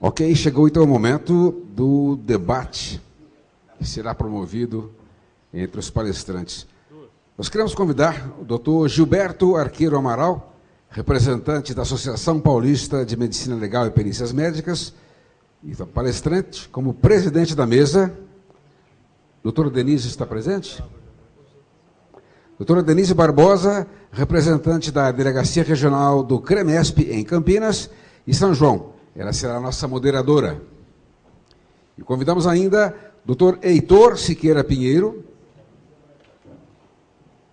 Ok, chegou então o momento do debate que será promovido entre os palestrantes. Nós queremos convidar o Dr. Gilberto Arqueiro Amaral, representante da Associação Paulista de Medicina Legal e Perícias Médicas, e palestrante, como presidente da mesa. Doutora Denise está presente? Doutora Denise Barbosa, representante da Delegacia Regional do CREMESP em Campinas e São João. Ela será a nossa moderadora. E convidamos ainda Dr. Heitor Siqueira Pinheiro,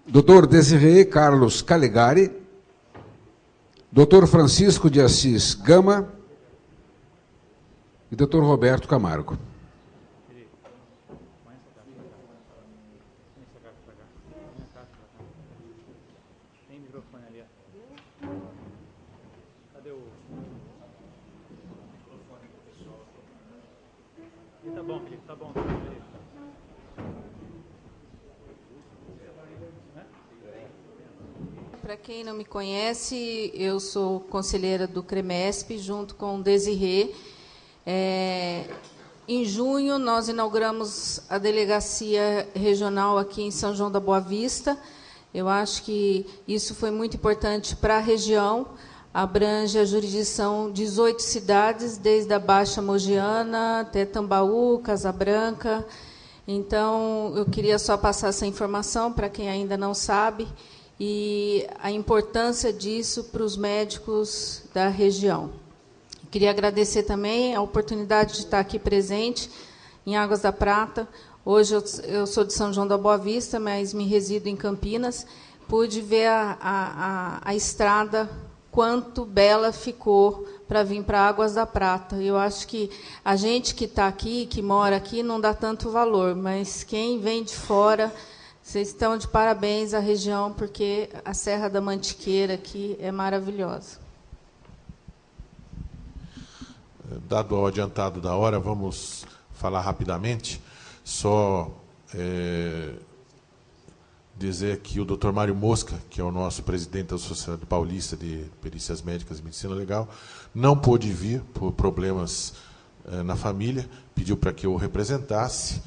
Dr. Desirê Carlos Calegari, Dr. Francisco de Assis Gama e Dr. Roberto Camargo. Tá bom, Felipe, tá bom. Para quem não me conhece, eu sou conselheira do CREMESP, junto com o Desirê. Em junho, nós inauguramos a delegacia regional aqui em São João da Boa Vista. Eu acho que isso foi muito importante para a região. Abrange a jurisdição 18 cidades, desde a Baixa Mogiana até Tambaú, Casabranca. Então, eu queria só passar essa informação para quem ainda não sabe e a importância disso para os médicos da região. Queria agradecer também a oportunidade de estar aqui presente em Águas da Prata. Hoje eu sou de São João da Boa Vista, mas me resido em Campinas. Pude ver a estrada, quanto bela ficou para vir para Águas da Prata. Eu acho que a gente que está aqui, que mora aqui, não dá tanto valor, mas quem vem de fora, vocês estão de parabéns à região, porque a Serra da Mantiqueira aqui é maravilhosa. Dado o adiantado da hora, vamos falar rapidamente. Só dizer que o Dr. Mário Mosca, que é o nosso presidente da Sociedade Paulista de Perícias Médicas e Medicina Legal, não pôde vir por problemas na família, pediu para que eu o representasse,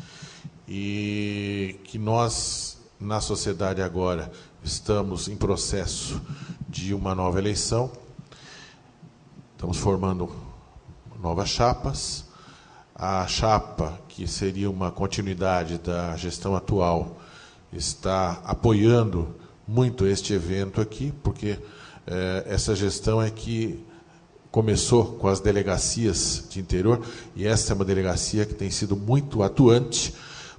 e que nós, na sociedade agora, estamos em processo de uma nova eleição, estamos formando novas chapas. A chapa, que seria uma continuidade da gestão atual, está apoiando muito este evento aqui, porque essa gestão é que começou com as delegacias de interior, e essa é uma delegacia que tem sido muito atuante,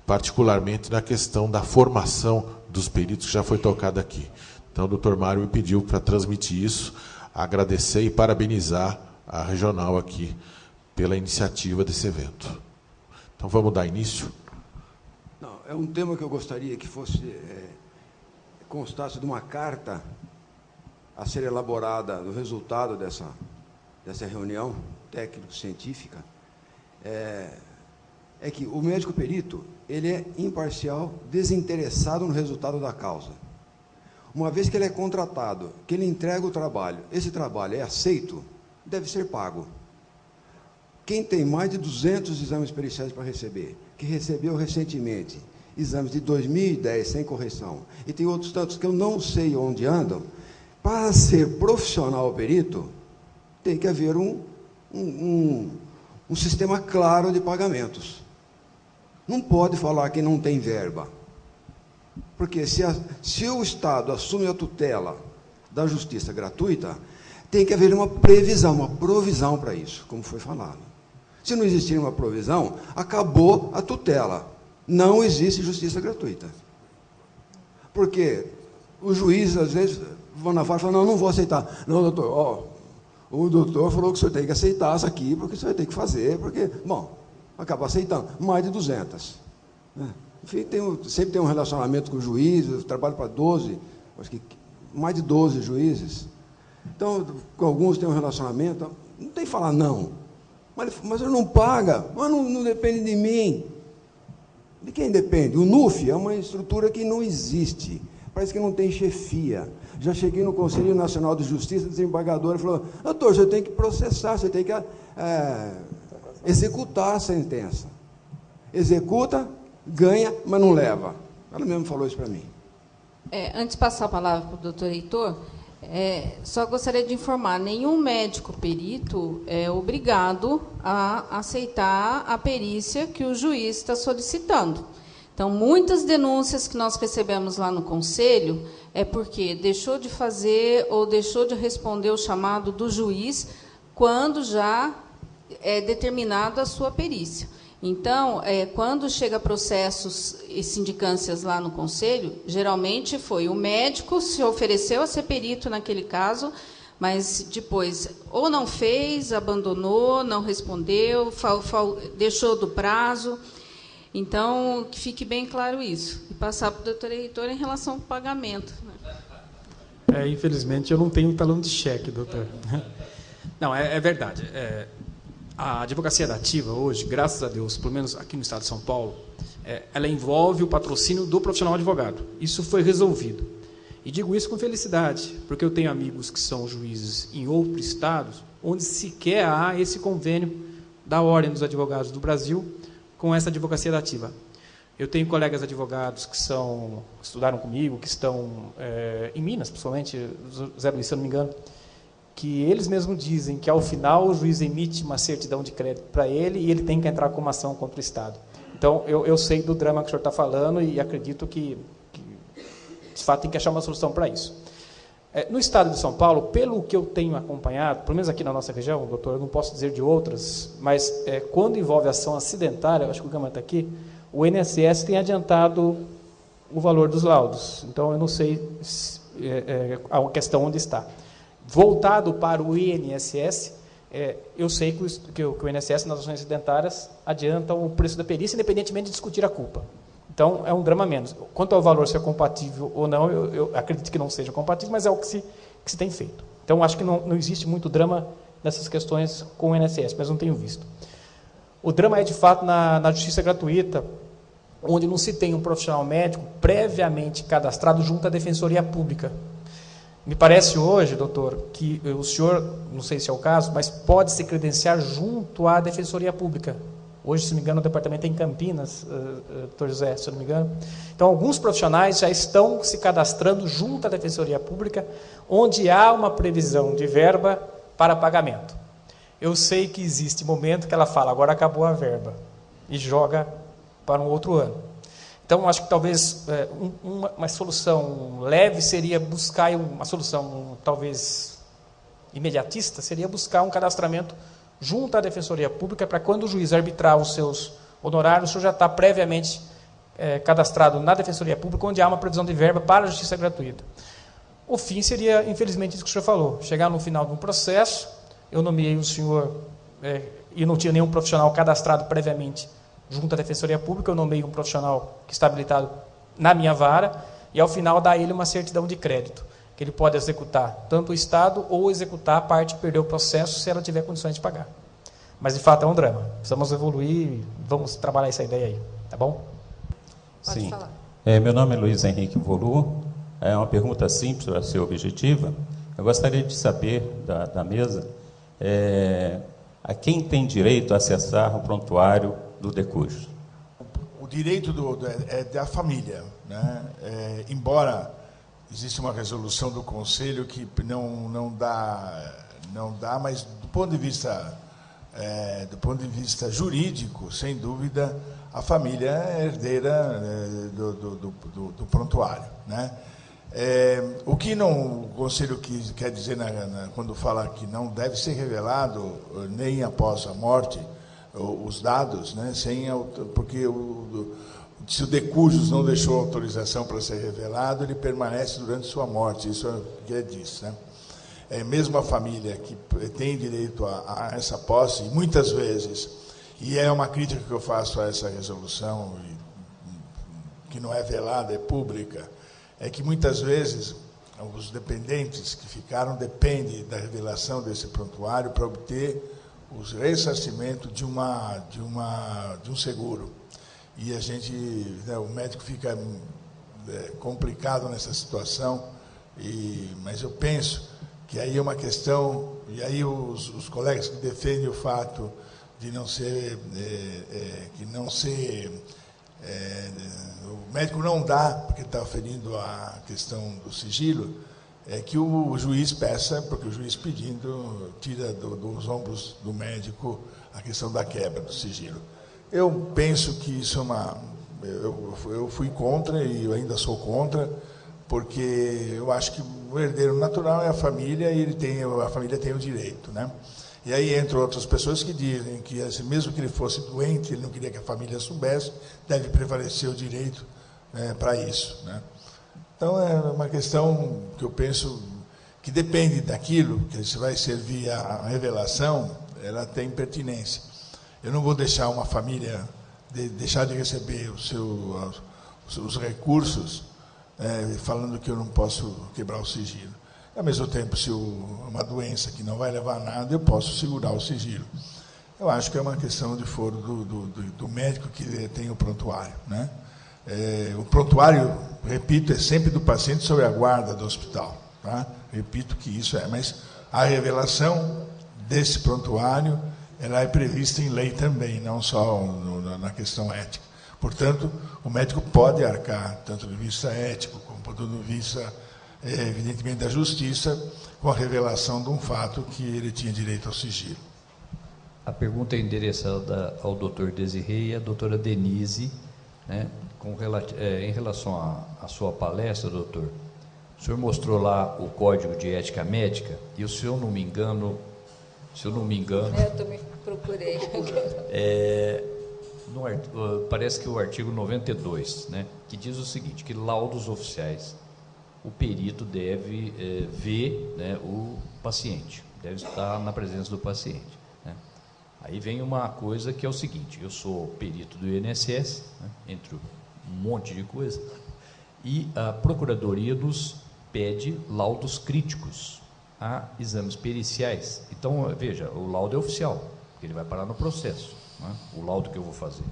particularmente na questão da formação dos peritos, que já foi tocada aqui. Então, o doutor Mário me pediu para transmitir isso, agradecer e parabenizar a regional aqui pela iniciativa desse evento. Então, vamos dar início. Não, é um tema que eu gostaria que fosse constasse de uma carta a ser elaborada no resultado dessa reunião técnico-científica. É que o médico perito, ele é imparcial, desinteressado no resultado da causa. Uma vez que ele é contratado, que ele entrega o trabalho, esse trabalho é aceito, deve ser pago. Quem tem mais de 200 exames periciais para receber, que recebeu recentemente exames de 2010 sem correção, e tem outros tantos que eu não sei onde andam, para ser profissional perito, tem que haver um sistema claro de pagamentos. Não pode falar que não tem verba. Porque se o Estado assume a tutela da justiça gratuita, tem que haver uma previsão, uma provisão para isso, como foi falado. Se não existir uma provisão, acabou a tutela. Não existe justiça gratuita. Porque os juízes, às vezes, vão na fala e falam, não vou aceitar. Não, doutor, o doutor falou que o senhor tem que aceitar isso aqui, porque o senhor tem que fazer, porque, bom, acaba aceitando. Mais de 200. Enfim, sempre tem um relacionamento com o juiz, eu trabalho para 12, acho que mais de 12 juízes. Então, com alguns tem um relacionamento, não tem que falar não. Mas ele não paga, mas não depende de mim. De quem depende? O NUF é uma estrutura que não existe. Parece que não tem chefia. Já cheguei no Conselho Nacional de Justiça, o desembargador falou, doutor, você tem que processar, você tem que executar a sentença. Executa, ganha, mas não leva. Ela mesmo falou isso para mim. Antes de passar a palavra para o doutor Heitor, só gostaria de informar, nenhum médico perito é obrigado a aceitar a perícia que o juiz está solicitando. Então, muitas denúncias que nós recebemos lá no Conselho é porque deixou de fazer ou deixou de responder o chamado do juiz quando já é determinada a sua perícia. Então, quando chega processos e sindicâncias lá no Conselho, geralmente foi o médico se ofereceu a ser perito naquele caso, mas depois ou não fez, abandonou, não respondeu, deixou do prazo. Então, que fique bem claro isso. E passar para o doutor Heitor em relação ao pagamento. Infelizmente, eu não tenho talão de cheque, doutor. Não, é verdade. A advocacia dativa hoje, graças a Deus, pelo menos aqui no estado de São Paulo, ela envolve o patrocínio do profissional advogado. Isso foi resolvido. E digo isso com felicidade, porque eu tenho amigos que são juízes em outros estados, onde sequer há esse convênio da Ordem dos Advogados do Brasil com essa advocacia dativa. Eu tenho colegas advogados que estudaram comigo, que estão em Minas, principalmente, Zé Luiz, se eu não me engano, que eles mesmos dizem que, ao final, o juiz emite uma certidão de crédito para ele e ele tem que entrar com uma ação contra o Estado. Então, eu sei do drama que o senhor está falando e acredito que, de fato, tem que achar uma solução para isso. No estado de São Paulo, pelo que eu tenho acompanhado, pelo menos aqui na nossa região, doutor, eu não posso dizer de outras, mas quando envolve ação acidentária, eu acho que o Gama está aqui, o INSS tem adiantado o valor dos laudos. Então, eu não sei a questão onde está. Voltado para o INSS, eu sei que o INSS, nas ações acidentárias, adianta o preço da perícia, independentemente de discutir a culpa. Então, é um drama menos. Quanto ao valor ser compatível ou não, eu acredito que não seja compatível, mas é o que se tem feito. Então, acho que não existe muito drama nessas questões com o INSS, mas não tenho visto. O drama é, de fato, na justiça gratuita, onde não se tem um profissional médico previamente cadastrado junto à Defensoria Pública. Me parece hoje, doutor, que o senhor, não sei se é o caso, mas pode se credenciar junto à Defensoria Pública. Hoje, se não me engano, o departamento é em Campinas, doutor José, se não me engano. Então, alguns profissionais já estão se cadastrando junto à Defensoria Pública, onde há uma previsão de verba para pagamento. Eu sei que existe momento que ela fala, agora acabou a verba, e joga para um outro ano. Então, acho que talvez uma solução leve seria buscar uma solução, talvez, imediatista, seria buscar um cadastramento junto à Defensoria Pública, para quando o juiz arbitrar os seus honorários, o senhor já está previamente cadastrado na Defensoria Pública, onde há uma previsão de verba para a justiça gratuita. O fim seria, infelizmente, isso que o senhor falou, chegar no final de um processo, eu nomeei o senhor, e não tinha nenhum profissional cadastrado previamente junto à Defensoria Pública, eu nomeei um profissional que está habilitado na minha vara, e ao final dá a ele uma certidão de crédito, que ele pode executar tanto o Estado ou executar a parte que perdeu o processo se ela tiver condições de pagar. Mas, de fato, é um drama. Precisamos evoluir e vamos trabalhar essa ideia aí. Tá bom? Pode Sim. falar. Meu nome é Luiz Henrique Volu. É uma pergunta simples para ser objetiva. Eu gostaria de saber da mesa a quem tem direito a acessar o prontuário do DECUJ. O direito é da família, né? Embora existe uma resolução do Conselho que não dá, mas do ponto de vista jurídico, sem dúvida, a família é herdeira do prontuário, né? O que o Conselho quer dizer quando fala que não deve ser revelado nem após a morte os dados, né, porque se o DECUJUS não deixou autorização para ser revelado, ele permanece durante sua morte, isso é o que ele diz, né? Mesmo a família que tem direito a essa posse, muitas vezes, e é uma crítica que eu faço a essa resolução, que não é velada, é pública, é que muitas vezes os dependentes que ficaram dependem da revelação desse prontuário para obter o ressarcimento de um seguro. E a gente, o médico fica complicado nessa situação, mas eu penso que aí é uma questão, e aí os colegas que defendem o fato de não ser, o médico não dá, porque está ferindo a questão do sigilo, é que o juiz peça, porque o juiz pedindo, tira dos ombros do médico a questão da quebra do sigilo. Eu penso que isso é uma... Eu fui contra e eu ainda sou contra, porque eu acho que o herdeiro natural é a família e a família tem o direito, né? E aí entram outras pessoas que dizem que, mesmo que ele fosse doente, ele não queria que a família soubesse, deve prevalecer o direito para isso, né? Então, é uma questão que eu penso que depende daquilo, que se vai servir a revelação, ela tem pertinência. Eu não vou deixar uma família deixar de receber os recursos falando que eu não posso quebrar o sigilo. Ao mesmo tempo, se uma doença que não vai levar a nada, eu posso segurar o sigilo. Eu acho que é uma questão de foro do médico que tem o prontuário, né? O prontuário, repito, é sempre do paciente sob a guarda do hospital, tá? Repito que isso mas a revelação desse prontuário, ela é prevista em lei também, não só na questão ética. Portanto, o médico pode arcar, tanto do vista ético, como do vista, evidentemente, da justiça, com a revelação de um fato que ele tinha direito ao sigilo. A pergunta é endereçada ao doutor Desirê e à doutora Denise, né, em relação à sua palestra, doutor. O senhor mostrou lá o Código de Ética Médica, e se eu não me engano... Eu também procurei. Parece que o artigo 92, né, que diz o seguinte, que laudos oficiais, o perito deve ver, né, o paciente, deve estar na presença do paciente, né. Aí vem uma coisa que é o seguinte, eu sou perito do INSS, né, entre um monte de coisa, e a Procuradoria nos pede laudos críticos a exames periciais. Então, veja, o laudo é oficial, porque ele vai parar no processo, né, o laudo que eu vou fazer.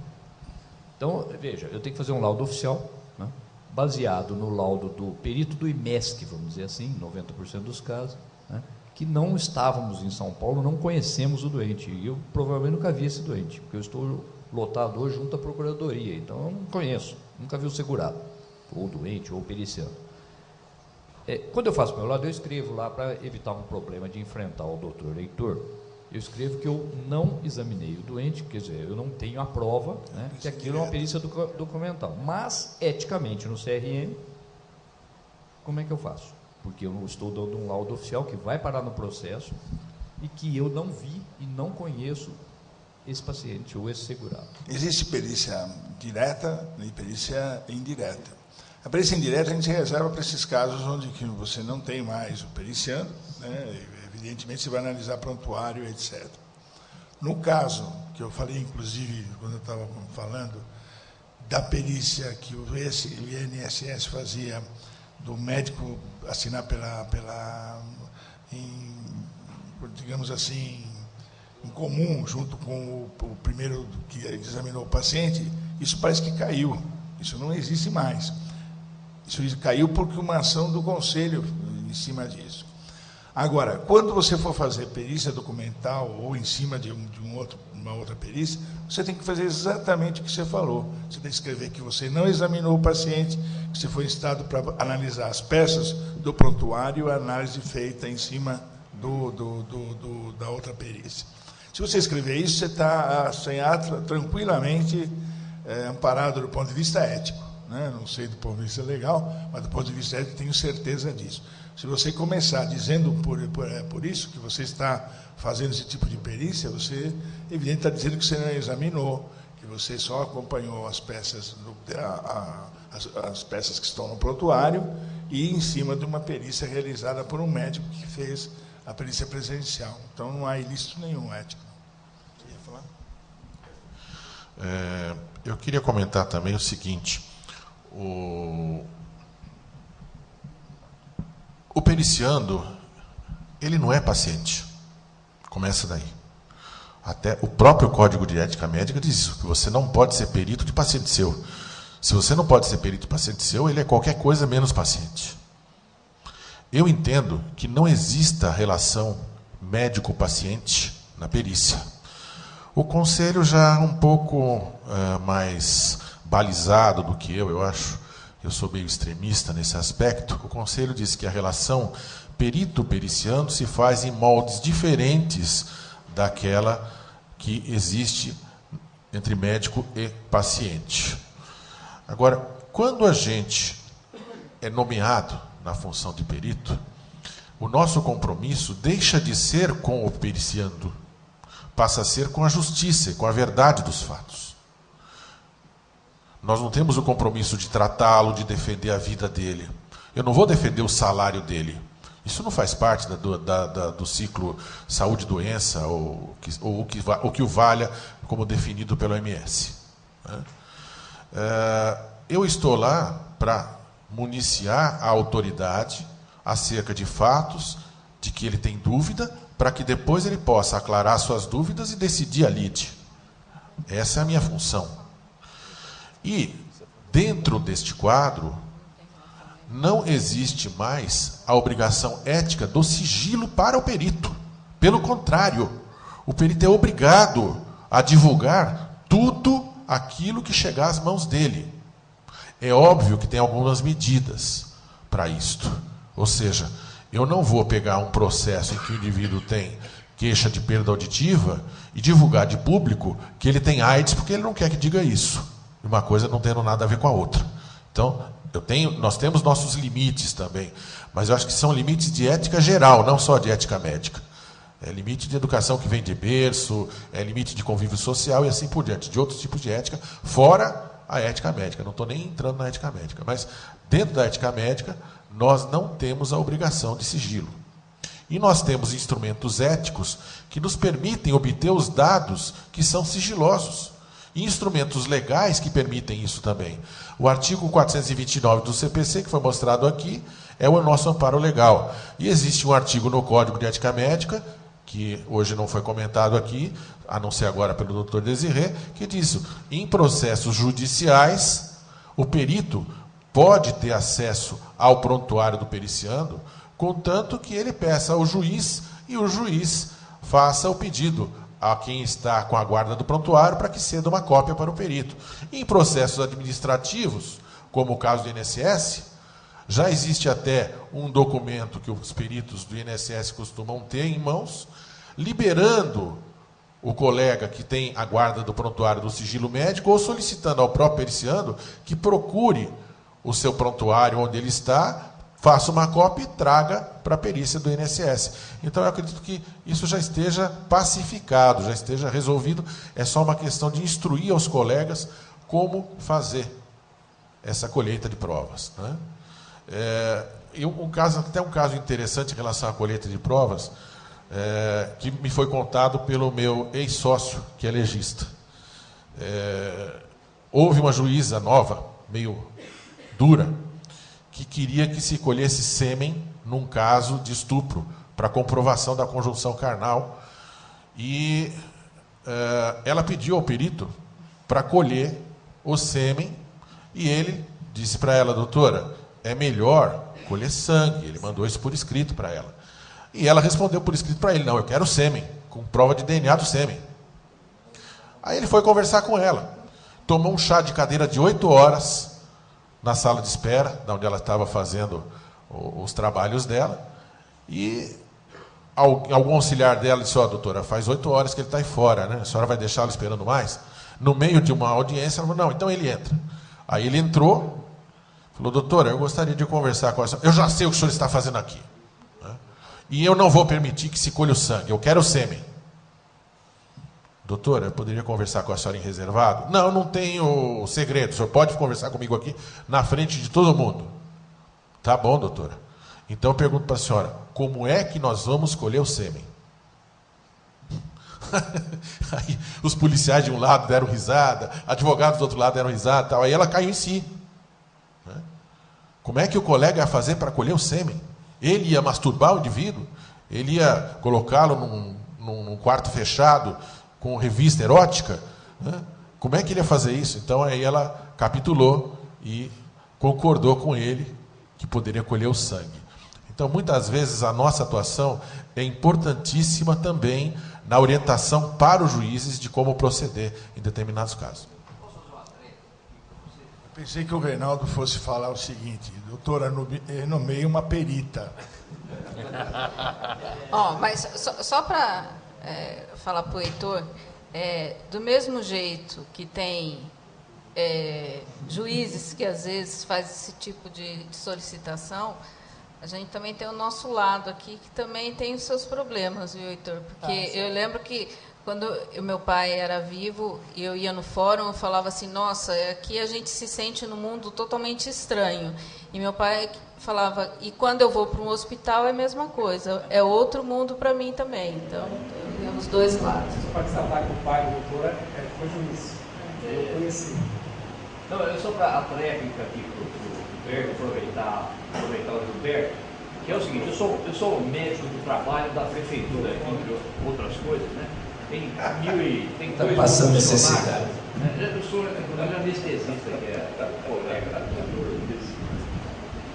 Então, veja, eu tenho que fazer um laudo oficial, né, baseado no laudo do perito do IMESC, vamos dizer assim, 90% dos casos, né, que não estávamos em São Paulo, não conhecemos o doente, e eu provavelmente nunca vi esse doente, porque eu estou lotado hoje junto à Procuradoria, então eu não conheço, nunca vi o segurado, ou doente, ou periciando. Quando eu faço meu laudo, eu escrevo lá, para evitar um problema de enfrentar o doutor Heitor, eu escrevo que eu não examinei o doente, quer dizer, eu não tenho a prova, né, que aquilo é uma perícia documental. Mas, eticamente, no CRM, como é que eu faço? Porque eu não estou dando um laudo oficial que vai parar no processo e que eu não vi e não conheço esse paciente ou esse segurado. Existe perícia direta e perícia indireta. A perícia indireta a gente reserva para esses casos onde que você não tem mais o periciando, né? Evidentemente você vai analisar prontuário, etc. No caso, que eu falei, inclusive, quando eu estava falando, da perícia que o INSS fazia, do médico assinar digamos assim, em comum, junto com o primeiro que examinou o paciente, isso parece que caiu, isso não existe mais. Isso caiu porque uma ação do conselho em cima disso. Agora, quando você for fazer perícia documental ou em cima de uma outra perícia, você tem que fazer exatamente o que você falou. Você tem que escrever que você não examinou o paciente, que você foi instado para analisar as peças do prontuário, a análise feita em cima da outra perícia. Se você escrever isso, você está tranquilamente amparado do ponto de vista ético. Não sei do ponto de vista legal, mas do ponto de vista ético tenho certeza disso. Se você começar dizendo por isso que você está fazendo esse tipo de perícia, você, evidente, está dizendo que você não examinou, que você só acompanhou as peças, as peças que estão no prontuário e em cima de uma perícia realizada por um médico que fez a perícia presencial. Então, não há ilícito nenhum ético. Você ia falar? Eu queria comentar também o seguinte... O periciando, ele não é paciente. Começa daí. Até o próprio Código de Ética Médica diz isso, que você não pode ser perito de paciente seu. Se você não pode ser perito paciente seu, ele é qualquer coisa menos paciente. Eu entendo que não exista relação médico-paciente na perícia. O conselho já é um pouco mais balizado do que eu acho. Eu sou meio extremista nesse aspecto. O conselho diz que a relação perito-periciando se faz em moldes diferentes daquela que existe entre médico e paciente. Agora, quando a gente é nomeado na função de perito, o nosso compromisso deixa de ser com o periciando, passa a ser com a justiça e com a verdade dos fatos. Nós não temos o compromisso de tratá-lo, de defender a vida dele. Eu não vou defender o salário dele. Isso não faz parte do ciclo saúde-doença ou o que o valha como definido pela OMS. Eu estou lá para municiar a autoridade acerca de fatos de que ele tem dúvida, para que depois ele possa aclarar suas dúvidas e decidir a lide. Essa é a minha função. E, dentro deste quadro, não existe mais a obrigação ética do sigilo para o perito. Pelo contrário, o perito é obrigado a divulgar tudo aquilo que chegar às mãos dele. É óbvio que tem algumas medidas para isto. Ou seja, eu não vou pegar um processo em que o indivíduo tem queixa de perda auditiva e divulgar de público que ele tem AIDS porque ele não quer que diga isso. Uma coisa não tendo nada a ver com a outra. Então, nós temos nossos limites também, mas eu acho que são limites de ética geral, não só de ética médica. É limite de educação que vem de berço, é limite de convívio social e assim por diante, de outros tipos de ética, fora a ética médica. Não estou nem entrando na ética médica, mas dentro da ética médica, nós não temos a obrigação de sigilo. E nós temos instrumentos éticos que nos permitem obter os dados que são sigilosos. E instrumentos legais que permitem isso também. O artigo 429 do CPC, que foi mostrado aqui, é o nosso amparo legal. E existe um artigo no Código de Ética Médica, que hoje não foi comentado aqui, a não ser agora pelo Dr. Desiré, que diz: em processos judiciais, o perito pode ter acesso ao prontuário do periciando, contanto que ele peça ao juiz e o juiz faça o pedido a quem está com a guarda do prontuário para que ceda uma cópia para o perito. Em processos administrativos, como o caso do INSS, já existe até um documento que os peritos do INSS costumam ter em mãos, liberando o colega que tem a guarda do prontuário do sigilo médico ou solicitando ao próprio periciando que procure o seu prontuário onde ele está, faça uma cópia e traga para a perícia do INSS. Então, eu acredito que isso já esteja pacificado, já esteja resolvido. É só uma questão de instruir aos colegas como fazer essa colheita de provas. Né? Até um caso interessante em relação à colheita de provas, que me foi contado pelo meu ex-sócio, que é legista. Houve uma juíza nova, meio dura, que queria que se colhesse sêmen num caso de estupro, para comprovação da conjunção carnal. E ela pediu ao perito para colher o sêmen, e ele disse para ela: doutora, é melhor colher sangue. Ele mandou isso por escrito para ela. E ela respondeu por escrito para ele: não, eu quero sêmen, com prova de DNA do sêmen. Aí ele foi conversar com ela. Tomou um chá de cadeira de 8 horas na sala de espera, onde ela estava fazendo os trabalhos dela, e algum auxiliar dela disse: ó, doutora, faz 8 horas que ele está aí fora, né? A senhora vai deixá-lo esperando mais? No meio de uma audiência, ela falou: não, então ele entra. Aí ele entrou, falou: doutora, eu gostaria de conversar com a senhora. Eu já sei o que o senhor está fazendo aqui, né? E eu não vou permitir que se colhe o sangue, eu quero o sêmen. Doutora, eu poderia conversar com a senhora em reservado? Não, não tenho segredo. O senhor pode conversar comigo aqui na frente de todo mundo. Tá bom, doutora. Então eu pergunto para a senhora: como é que nós vamos colher o sêmen? Aí, os policiais de um lado deram risada, advogados do outro lado deram risada, tal. Aí ela caiu em si. Como é que o colega ia fazer para colher o sêmen? Ele ia masturbar o indivíduo? Ele ia colocá-lo num quarto fechado com revista erótica? como é que ele ia fazer isso? Então aí ela capitulou e concordou com ele que poderia colher o sangue. Então, muitas vezes, a nossa atuação é importantíssima também na orientação para os juízes de como proceder em determinados casos. Eu pensei que o Reinaldo fosse falar o seguinte: doutora, nomeei uma perita. Mas só para falar para o Heitor, do mesmo jeito que tem juízes que às vezes fazem esse tipo de solicitação, a gente também tem o nosso lado aqui, que também tem os seus problemas, viu, Heitor? Porque eu lembro que quando o meu pai era vivo e eu ia no fórum, eu falava assim, nossa, aqui a gente se sente num mundo totalmente estranho. E meu pai falava, e quando eu vou para um hospital é a mesma coisa, é outro mundo para mim também. Então, tem os dois lados. Só para destacar que o pai do doutor foi juiz. Eu conheci. Não, só para a tréplica aqui para o Gilberto, aproveitar o Gilberto, que é o seguinte, eu sou médico do trabalho da prefeitura, entre outras coisas, né? Tem 2 passando necessidade. Eu sou anestesista, que é colega da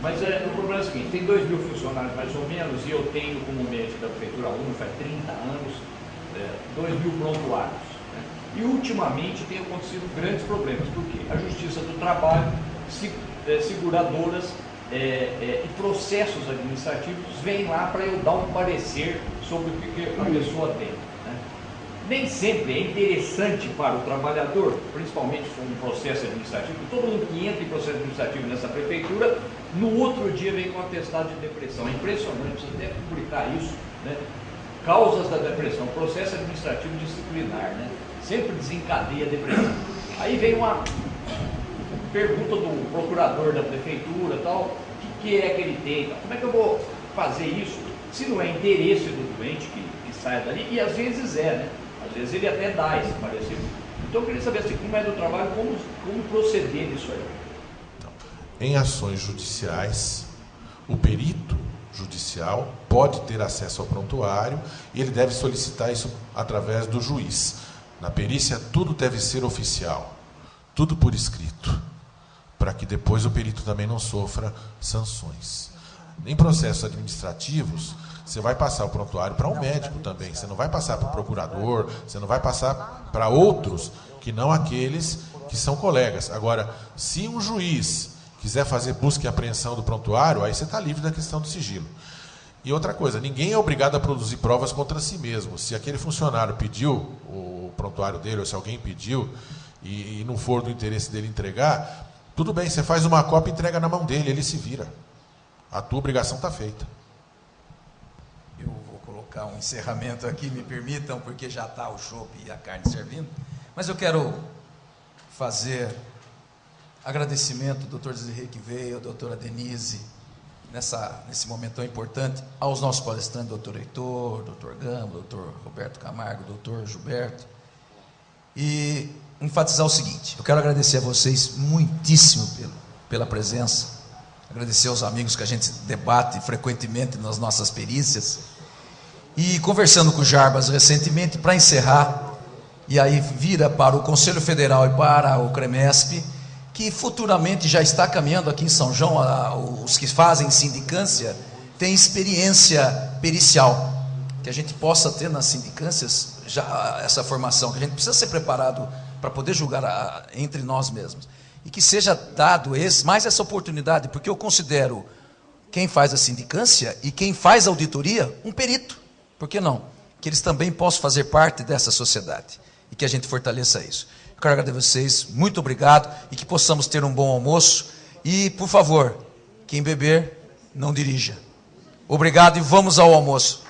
mas o problema é o seguinte, tem 2.000 funcionários mais ou menos, e eu tenho como médico da prefeitura faz 30 anos, 2.000 prontuários. Né? E ultimamente tem acontecido grandes problemas, porque a Justiça do Trabalho, seguradoras e processos administrativos vêm lá para eu dar um parecer sobre o que a pessoa tem. Né? Nem sempre é interessante para o trabalhador, principalmente se for um processo administrativo, todo mundo que entra em processo administrativo nessa prefeitura, no outro dia vem com um atestado de depressão. É impressionante, precisa até publicar isso. Né? Causas da depressão, processo administrativo disciplinar, né? Sempre desencadeia a depressão. Aí vem uma pergunta do procurador da prefeitura, tal, o que é que ele tem, tal. Como é que eu vou fazer isso se não é interesse do doente que sai dali, e às vezes né? Às vezes ele até dá esse parecer. Então eu queria saber assim, como é do trabalho, como proceder nisso aí. Então, em ações judiciais, o perito judicial pode ter acesso ao prontuário e ele deve solicitar isso através do juiz. Na perícia, tudo deve ser oficial, tudo por escrito, para que depois o perito também não sofra sanções. Em processos administrativos, você vai passar o prontuário para um médico também, você não vai passar para o procurador, você não vai passar para outros que não aqueles que são colegas. Agora, se um juiz quiser fazer busca e apreensão do prontuário, aí você está livre da questão do sigilo. E outra coisa, ninguém é obrigado a produzir provas contra si mesmo. Se aquele funcionário pediu o prontuário dele, ou se alguém pediu, e não for do interesse dele entregar, tudo bem, você faz uma cópia e entrega na mão dele, ele se vira. A tua obrigação está feita. Eu vou colocar um encerramento aqui, me permitam, porque já está o chopp e a carne servindo. Mas eu quero fazer agradecimento ao doutor Zé que veio, à doutora Denise, nesse momento tão importante, aos nossos palestrantes, doutor Heitor, doutor Gama, doutor Roberto Camargo, doutor Gilberto, e enfatizar o seguinte: eu quero agradecer a vocês muitíssimo pela presença, agradecer aos amigos que a gente debate frequentemente nas nossas perícias, e conversando com o Jarbas recentemente, para encerrar, e aí vira para o Conselho Federal e para o CREMESP, que futuramente já está caminhando aqui em São João, os que fazem sindicância têm experiência pericial, que a gente possa ter nas sindicâncias já essa formação, que a gente precisa ser preparado para poder julgar entre nós mesmos, e que seja dado mais essa oportunidade, porque eu considero quem faz a sindicância e quem faz a auditoria um perito, por que não? Que eles também possam fazer parte dessa sociedade, e que a gente fortaleça isso. Eu quero agradecer a vocês, muito obrigado, e que possamos ter um bom almoço, e por favor, quem beber, não dirija. Obrigado e vamos ao almoço.